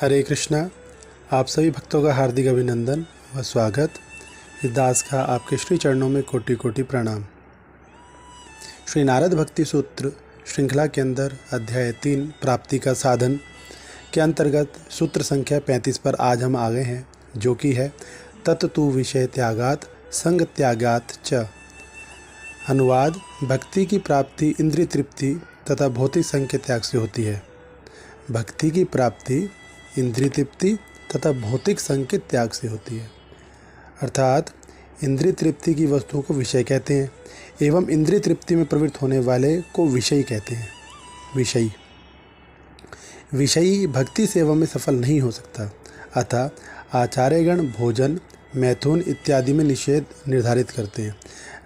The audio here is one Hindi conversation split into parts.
हरे कृष्णा। आप सभी भक्तों का हार्दिक अभिनंदन व स्वागत। इस दास का आपके श्री चरणों में कोटि कोटि प्रणाम। श्री नारद भक्ति सूत्र श्रृंखला के अंदर अध्याय 3 प्राप्ति का साधन के अंतर्गत सूत्र संख्या 35 पर आज हम आ गए हैं, जो कि है तत्तु विषय त्यागात संग त्यागात च। अनुवाद: भक्ति की प्राप्ति इंद्रिय तृप्ति तथा भौतिक संग के त्याग से होती है। भक्ति की प्राप्ति इंद्रिय तृप्ति तथा भौतिक संग के त्याग से होती है। अर्थात इंद्रिय तृप्ति की वस्तुओं को विषय कहते हैं एवं इंद्रिय तृप्ति में प्रवृत्त होने वाले को विषयी कहते हैं। विषयी भक्ति सेवा में सफल नहीं हो सकता। अतः आचार्यगण भोजन, मैथुन इत्यादि में निषेध निर्धारित करते हैं।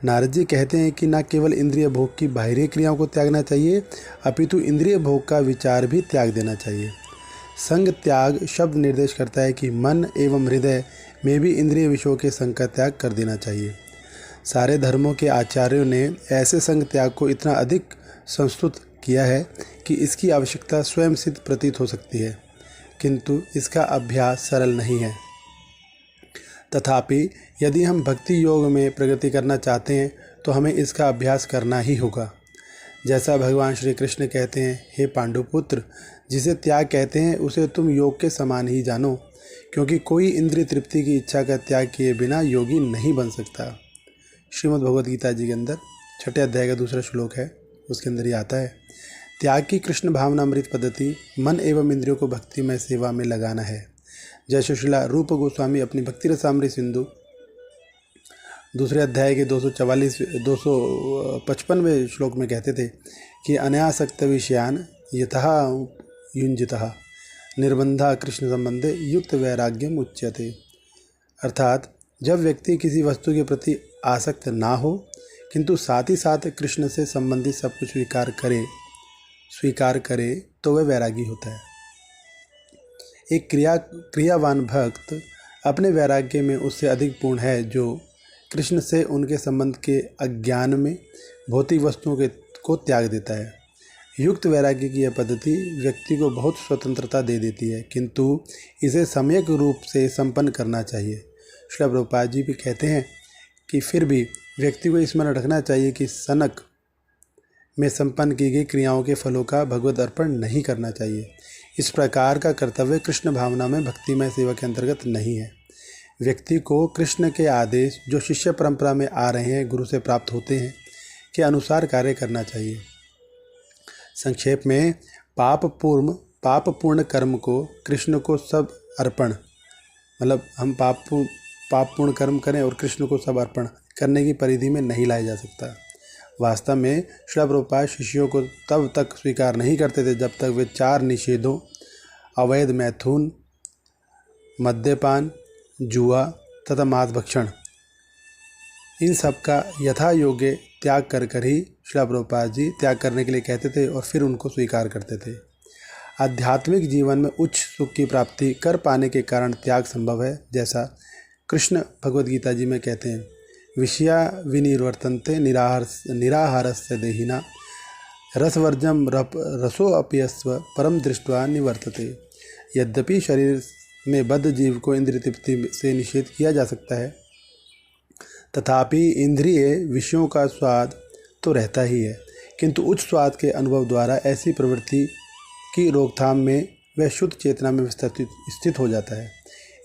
नारद जी कहते हैं कि न केवल इंद्रिय भोग की बाहरी क्रियाओं को त्यागना चाहिए, अपितु इंद्रिय भोग का विचार भी त्याग देना चाहिए। संग त्याग शब्द निर्देश करता है कि मन एवं हृदय में भी इंद्रिय विषयों के संग का त्याग कर देना चाहिए। सारे धर्मों के आचार्यों ने ऐसे संग त्याग को इतना अधिक संस्तुत किया है कि इसकी आवश्यकता स्वयं सिद्ध प्रतीत हो सकती है, किंतु इसका अभ्यास सरल नहीं है। तथापि यदि हम भक्ति योग में प्रगति करना चाहते हैं तो हमें इसका अभ्यास करना ही होगा। जैसा भगवान श्री कृष्ण कहते हैं, हे पांडुपुत्र, जिसे त्याग कहते हैं उसे तुम योग के समान ही जानो, क्योंकि कोई इंद्रिय तृप्ति की इच्छा का त्याग किए बिना योगी नहीं बन सकता। श्रीमद् भगवद गीता जी के अंदर 6 अध्याय का दूसरा श्लोक है, उसके अंदर ही आता है, त्याग की कृष्ण भावनामृत पद्धति मन एवं इंद्रियों को भक्तिमय सेवा में लगाना है। जैसे श्रीला रूप गोस्वामी अपनी भक्ति रसामृत सिंधु 2 अध्याय के 255वें श्लोक में कहते थे कि अनासक्त विषयान यतः युंजितः निर्बंधा कृष्ण संबंधे युक्त वैराग्यम उच्यते। अर्थात जब व्यक्ति किसी वस्तु के प्रति आसक्त ना हो किंतु साथ ही साथ कृष्ण से संबंधित सब कुछ स्वीकार करे तो वह वैरागी होता है। एक क्रियावान भक्त अपने वैराग्य में उससे अधिक पूर्ण है जो कृष्ण से उनके संबंध के अज्ञान में भौतिक वस्तुओं को त्याग देता है। युक्त वैराग्य की यह पद्धति व्यक्ति को बहुत स्वतंत्रता दे देती है, किंतु इसे सम्यक रूप से संपन्न करना चाहिए। श्रील प्रभुपाद जी भी कहते हैं कि फिर भी व्यक्ति को स्मरण रखना चाहिए कि सनक में संपन्न की गई क्रियाओं के फलों का भगवत अर्पण नहीं करना चाहिए। इस प्रकार का कर्तव्य कृष्ण भावना में भक्तिमय सेवा के अंतर्गत नहीं है। व्यक्ति को कृष्ण के आदेश जो शिष्य परंपरा में आ रहे हैं, गुरु से प्राप्त होते हैं, के अनुसार कार्य करना चाहिए। संक्षेप में पापपूर्ण कर्म को कृष्ण को सब अर्पण, मतलब हम पापपूर्ण कर्म करें और कृष्ण को सब अर्पण करने की परिधि में नहीं लाया जा सकता। वास्तव में श्रील प्रभुपाद शिष्यों को तब तक स्वीकार नहीं करते थे जब तक वे 4 निषेधों अवैध मैथुन, मद्यपान, जुआ तथा मांस भक्षण, इन सब का यथा योग्य त्याग कर ही श्रील प्रभुपाद जी त्याग करने के लिए कहते थे और फिर उनको स्वीकार करते थे। आध्यात्मिक जीवन में उच्च सुख की प्राप्ति कर पाने के कारण त्याग संभव है। जैसा कृष्ण भगवद गीता जी में कहते हैं, विषया विनिर्वर्तन्ते निराहारस्य देहिना रसवर्जम रसोऽप्यस्व परम दृष्ट्वा निवर्तते। यद्यपि शरीर में बद्ध जीव को इंद्रिय तृप्ति से निषेध किया जा सकता है, तथापि इंद्रिय विषयों का स्वाद तो रहता ही है, किंतु उच्च स्वाद के अनुभव द्वारा ऐसी प्रवृत्ति की रोकथाम में वह शुद्ध चेतना में स्थित हो जाता है।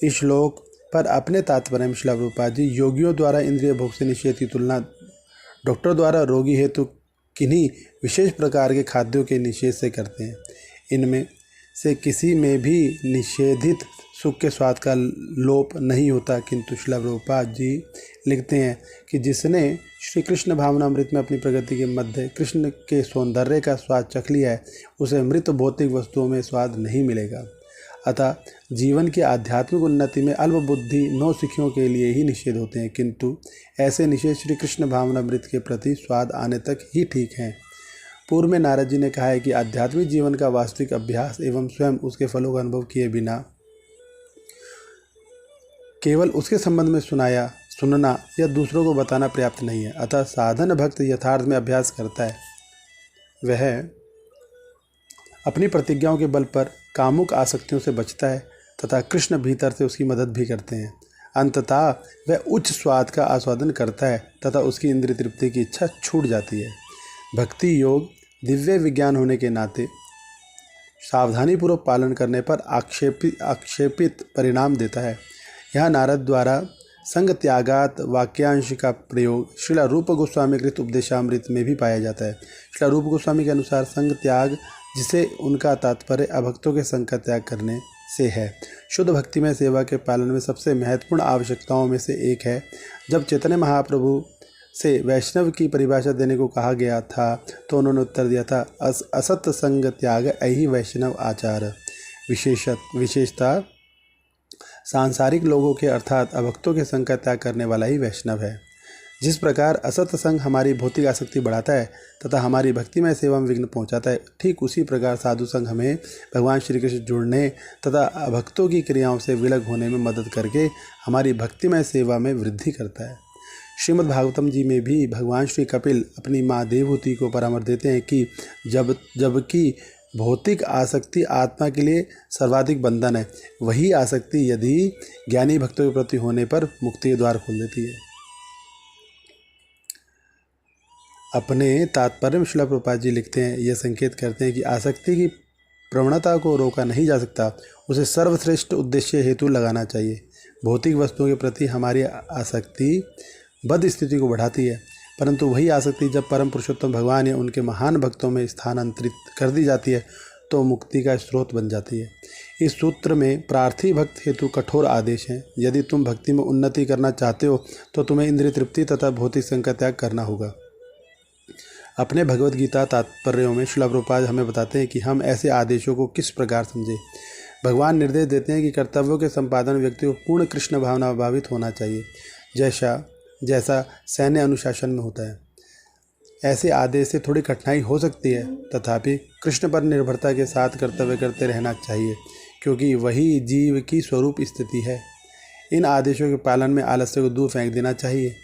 इस श्लोक पर अपने तात्पर्य में श्रील प्रभुपाद जी योगियों द्वारा इंद्रिय भोग से निषेध की तुलना डॉक्टर द्वारा रोगी हेतु किन्हीं विशेष प्रकार के खाद्यों के निषेध से करते हैं। इनमें से किसी में भी निषेधित सुख के स्वाद का लोप नहीं होता, किंतु श्रील प्रभुपाद जी लिखते हैं कि जिसने श्री कृष्ण भावनामृत में अपनी प्रगति के मध्य कृष्ण के सौंदर्य का स्वाद चख लिया है, उसे मृत भौतिक वस्तुओं में स्वाद नहीं मिलेगा। अतः जीवन की आध्यात्मिक उन्नति में अल्प बुद्धि नौसिखियों के लिए ही निषेध होते हैं, किंतु ऐसे निषेध श्री कृष्ण भावनामृत के प्रति स्वाद आने तक ही ठीक हैं। पूर्व में नारद जी ने कहा है कि आध्यात्मिक जीवन का वास्तविक अभ्यास एवं स्वयं उसके फलों का अनुभव किए बिना केवल उसके संबंध में सुनना या दूसरों को बताना पर्याप्त नहीं है। अतः साधन भक्त यथार्थ में अभ्यास करता है, वह अपनी प्रतिज्ञाओं के बल पर कामुक आसक्तियों से बचता है तथा कृष्ण भीतर से उसकी मदद भी करते हैं। अंततः वह उच्च स्वाद का आस्वादन करता है तथा उसकी इंद्रिय तृप्ति की इच्छा छूट जाती है। भक्ति योग दिव्य विज्ञान होने के नाते सावधानीपूर्वक पालन करने पर आक्षेपित परिणाम देता है। यहाँ नारद द्वारा संग त्यागात वाक्यांश का प्रयोग श्रील रूप गोस्वामी कृत उपदेशामृत में भी पाया जाता है। श्रील रूप गोस्वामी के अनुसार संग त्याग, जिसे उनका तात्पर्य अभक्तों के संग का त्याग करने से है, शुद्ध भक्ति में सेवा के पालन में सबसे महत्वपूर्ण आवश्यकताओं में से एक है। जब चैतन्य महाप्रभु से वैष्णव की परिभाषा देने को कहा गया था तो उन्होंने उत्तर दिया था, असत संग त्याग यही वैष्णव आचार। विशेषता सांसारिक लोगों के अर्थात अभक्तों के संग का त्याग करने वाला ही वैष्णव है। जिस प्रकार असत संग हमारी भौतिक आसक्ति बढ़ाता है तथा हमारी भक्तिमय सेवा में विघ्न पहुंचाता है, ठीक उसी प्रकार साधु संग हमें भगवान श्री कृष्ण जुड़ने तथा अभक्तों की क्रियाओं से विलग होने में मदद करके हमारी भक्तिमय सेवा में वृद्धि करता है। श्रीमद् भागवतम जी में भी भगवान श्री कपिल अपनी माँ देवहूति को परामर्श देते हैं कि जबकि भौतिक आसक्ति आत्मा के लिए सर्वाधिक बंधन है, वही आसक्ति यदि ज्ञानी भक्तों के प्रति होने पर मुक्ति के द्वार खोल देती है। अपने तात्पर्य में श्रील प्रभुपाद जी लिखते हैं, यह संकेत करते हैं कि आसक्ति की प्रवणता को रोका नहीं जा सकता, उसे सर्वश्रेष्ठ उद्देश्य हेतु लगाना चाहिए। भौतिक वस्तुओं के प्रति हमारी आसक्ति बद स्थिति को बढ़ाती है, परंतु वही आसक्ति जब परम पुरुषोत्तम भगवान या उनके महान भक्तों में स्थानांतरित कर दी जाती है तो मुक्ति का स्रोत बन जाती है। इस सूत्र में प्रार्थी भक्त हेतु कठोर आदेश हैं। यदि तुम भक्ति में उन्नति करना चाहते हो तो तुम्हें इंद्रिय तृप्ति तथा भौतिक संग का त्याग करना होगा। अपने भगवद गीता तात्पर्यों में श्रील प्रभुपाद हमें बताते हैं कि हम ऐसे आदेशों को किस प्रकार समझें। भगवान निर्देश देते हैं कि कर्तव्यों के संपादन व्यक्ति को पूर्ण कृष्ण भावना भावित होना चाहिए, जैसा सैन्य अनुशासन में होता है। ऐसे आदेश से थोड़ी कठिनाई हो सकती है, तथापि कृष्ण पर निर्भरता के साथ कर्तव्य करते रहना चाहिए, क्योंकि वही जीव की स्वरूप स्थिति है। इन आदेशों के पालन में आलस्य को दूर फेंक देना चाहिए।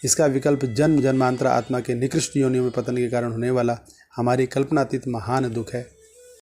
इसका विकल्प जन्म जन्मांतर आत्मा के निकृष्ट योनियों में पतन के कारण होने वाला हमारी कल्पनातीत महान दुख है।